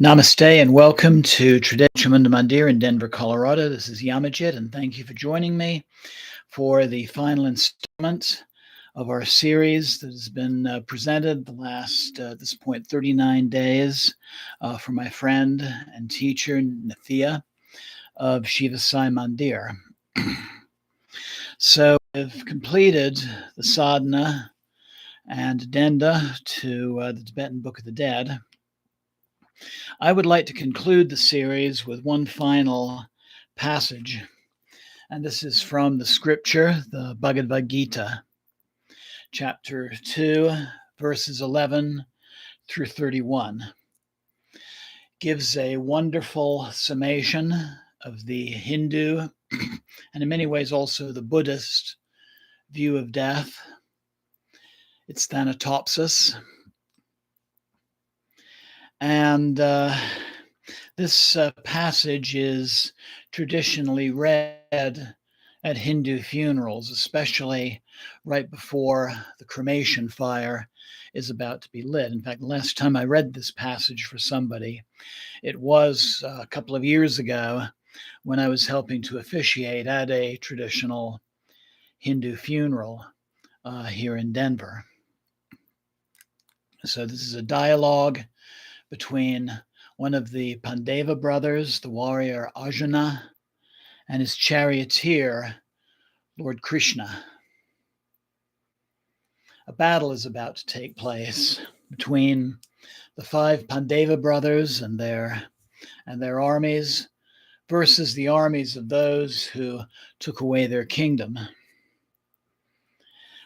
Namaste and welcome to Tridechamunda Mandir in Denver, Colorado. This is Yamajit, and thank you for joining me for the final installment of our series that has been presented the last, at this point, 39 days from my friend and teacher, Nafeeah of Shiva Sai Mandir. So we've completed the sadhana and addenda to the Tibetan Book of the Dead. I would like to conclude the series with one final passage, and this is from the scripture, the Bhagavad Gita, chapter 2, verses 11 through 31. Gives a wonderful summation of the Hindu, and in many ways also the Buddhist, view of death, its thanatopsis. And this passage is traditionally read at Hindu funerals, especially right before the cremation fire is about to be lit. In fact, the last time I read this passage for somebody, it was a couple of years ago when I was helping to officiate at a traditional Hindu funeral here in Denver. So this is a dialogue between one of the Pandava brothers, the warrior Arjuna, and his charioteer, Lord Krishna. A battle is about to take place between the 5 Pandava brothers and their armies versus the armies of those who took away their kingdom.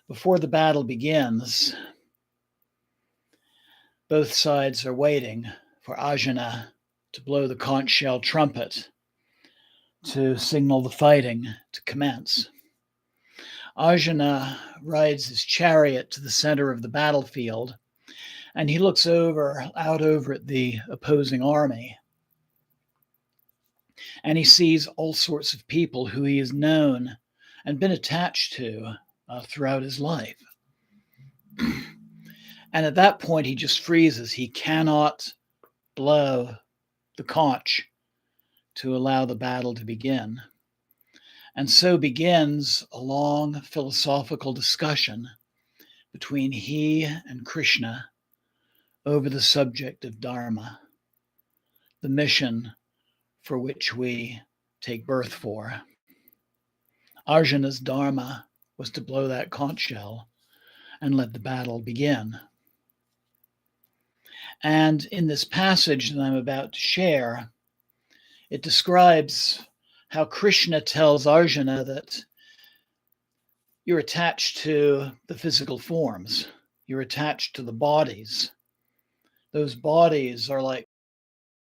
Before the battle begins, both sides are waiting for Arjuna to blow the conch shell trumpet to signal the fighting to commence. Arjuna rides his chariot to the center of the battlefield, and he looks out over at the opposing army. And he sees all sorts of people who he has known and been attached to throughout his life. And at that point, he just freezes. He cannot blow the conch to allow the battle to begin. And so begins a long philosophical discussion between he and Krishna over the subject of Dharma, the mission for which we take birth for. Arjuna's Dharma was to blow that conch shell and let the battle begin. And in this passage that I'm about to share, it describes how Krishna tells Arjuna that you're attached to the physical forms. You're attached to the bodies. Those bodies are like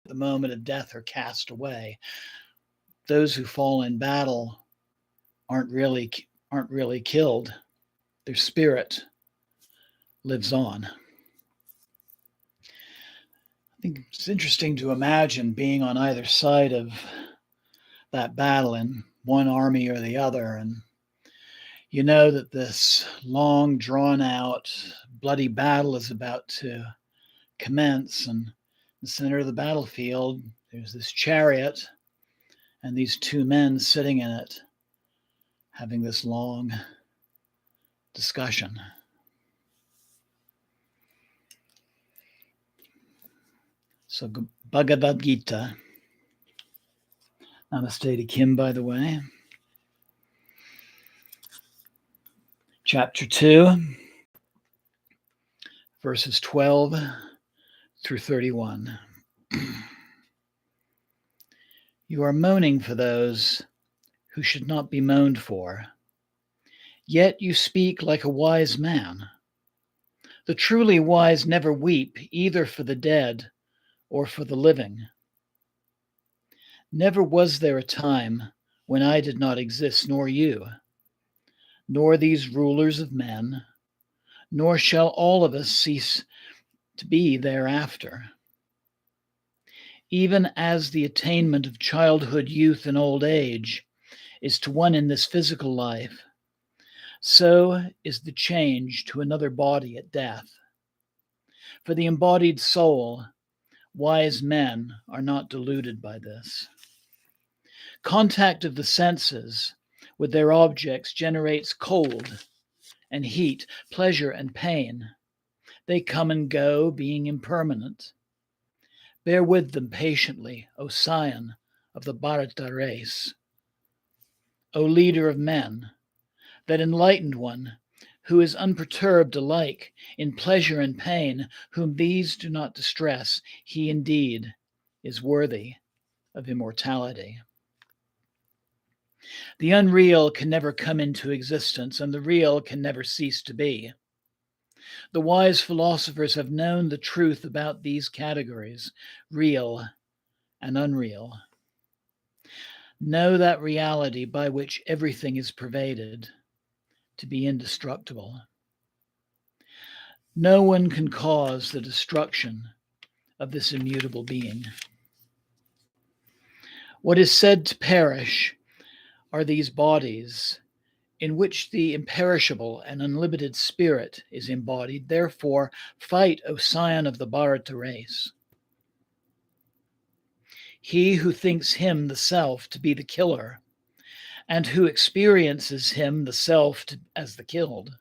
at the moment of death are cast away. Those who fall in battle aren't really killed. Their spirit lives on. I think it's interesting to imagine being on either side of that battle in one army or the other, and you know that this long, drawn-out, bloody battle is about to commence, and in the center of the battlefield, there's this chariot and these 2 men sitting in it, having this long discussion. So Bhagavad Gita. Namaste to Kim, by the way. Chapter 2, verses 12 through 31. You are moaning for those who should not be moaned for, yet you speak like a wise man. The truly wise never weep either for the dead or for the living. Never was there a time when I did not exist, nor you, nor these rulers of men, nor shall all of us cease to be thereafter. Even as the attainment of childhood, youth, and old age is to one in this physical life, so is the change to another body at death. For the embodied soul Wise men are not deluded by this. Contact of the senses with their objects generates cold and heat, pleasure and pain. They come and go, being impermanent. Bear with them patiently, O scion of the Bharata race, O leader of men, that enlightened one, who is unperturbed alike in pleasure and pain, whom these do not distress, he indeed is worthy of immortality. The unreal can never come into existence, and the real can never cease to be. The wise philosophers have known the truth about these categories, real and unreal. Know that reality by which everything is pervaded to be indestructible. No one can cause the destruction of this immutable being. What is said to perish are these bodies in which the imperishable and unlimited spirit is embodied. Therefore, fight, O scion of the Bharata race. He who thinks him, the self, to be the killer, and who experiences him, the self, as the killed,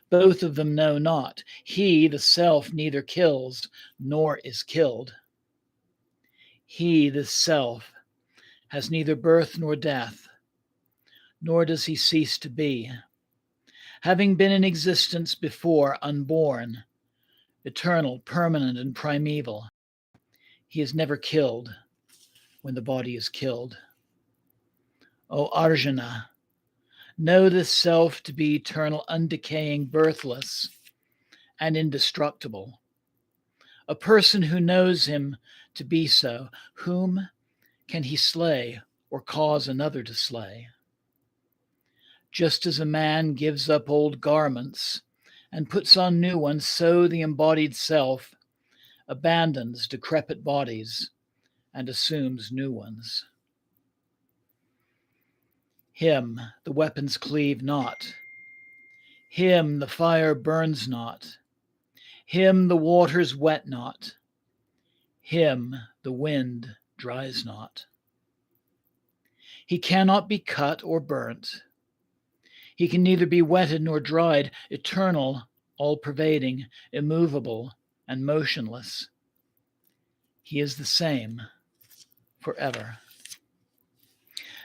both of them know not. He, the self, neither kills nor is killed. He, the self, has neither birth nor death, nor does he cease to be. Having been in existence before, unborn, eternal, permanent, and primeval, he is never killed when the body is killed. O Arjuna, know this self to be eternal, undecaying, birthless, and indestructible. A person who knows him to be so, whom can he slay or cause another to slay? Just as a man gives up old garments and puts on new ones, so the embodied self abandons decrepit bodies and assumes new ones. Him the weapons cleave not. Him the fire burns not. Him the waters wet not. Him the wind dries not. He cannot be cut or burnt. He can neither be wetted nor dried, eternal, all-pervading, immovable, and motionless. He is the same forever.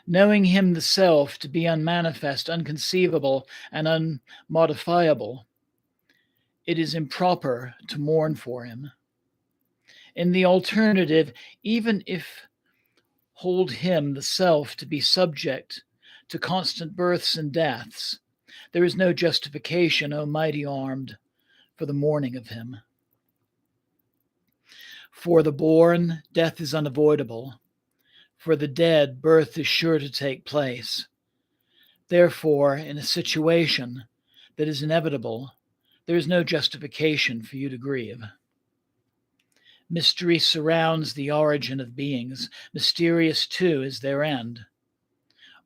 Knowing him the self to be unmanifest, unconceivable, and unmodifiable, it is improper to mourn for him. In the alternative, even if hold him the self to be subject to constant births and deaths, there is no justification, O mighty armed, for the mourning of him. For the born, death is unavoidable. For the dead, birth is sure to take place. Therefore, in a situation that is inevitable, there is no justification for you to grieve. Mystery surrounds the origin of beings. Mysterious, too, is their end.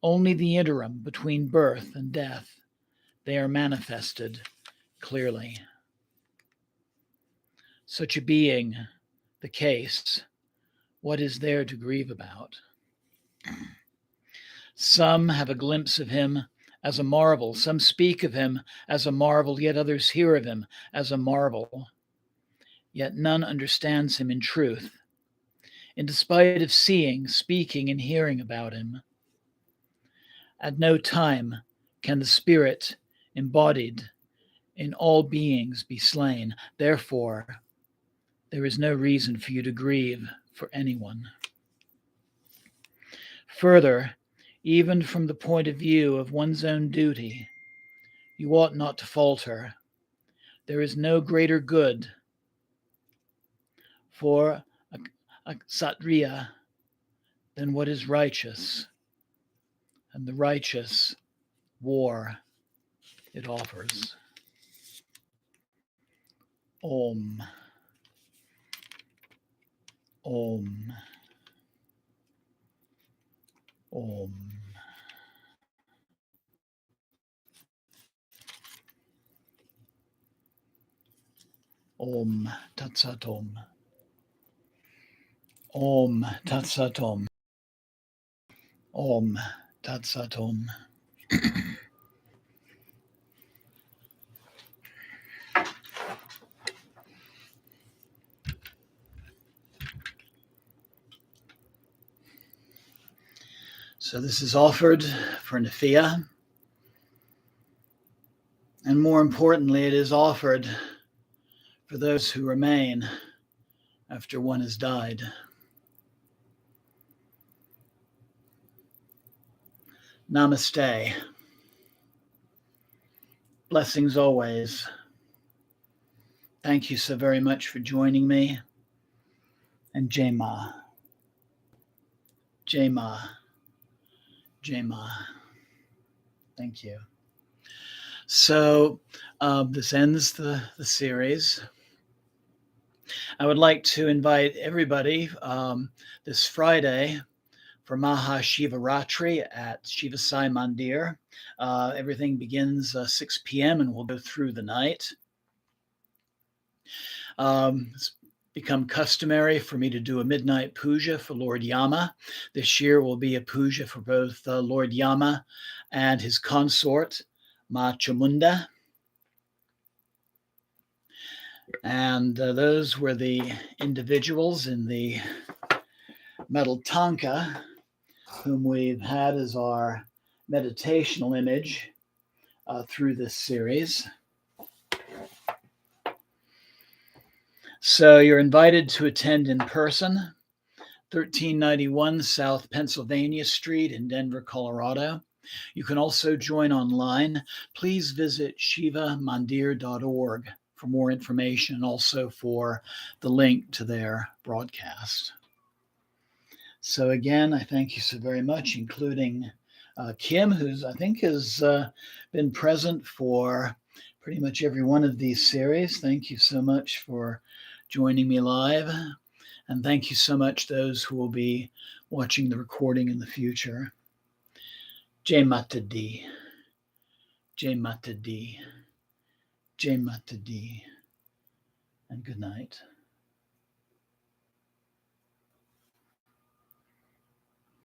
Only the interim between birth and death, they are manifested clearly. Such a being, the case, what is there to grieve about? Some have a glimpse of him as a marvel. Some speak of him as a marvel, yet others hear of him as a marvel. Yet none understands him in truth, in despite of seeing, speaking, and hearing about him. At no time can the spirit embodied in all beings be slain. Therefore, there is no reason for you to grieve for anyone. Further, even from the point of view of one's own duty, you ought not to falter. There is no greater good for a Kshatriya than what is righteous, and the righteous war it offers. Om. Om. Om. Om Tat Sat Om. Om Tat Sat Om. Om Tat Sat Om. So this is offered for Nafeeah, and more importantly, it is offered for those who remain after one has died. Namaste. Blessings always. Thank you so very much for joining me. And Jai Ma. Jai Ma. Jai Ma. Thank you. So this ends the series. I would like to invite everybody this Friday for Maha Shivaratri at Shiva Sai Mandir. Everything begins 6 p.m. and will go through the night. It's become customary for me to do a midnight puja for Lord Yama. This year will be a puja for both Lord Yama and his consort, Ma Chamunda. And those were the individuals in the metal tanka whom we've had as our meditational image through this series. So you're invited to attend in person, 1391 South Pennsylvania Street in Denver, Colorado. You can also join online. Please visit shivamandir.org for more information and also for the link to their broadcast. So again, I thank you so very much, including Kim, who's I think has been present for pretty much every one of these series. Thank you so much for joining me live. And thank you so much those who will be watching the recording in the future. Jai Mata Di. Jai Mata Di. Jai Mata Di. And good night.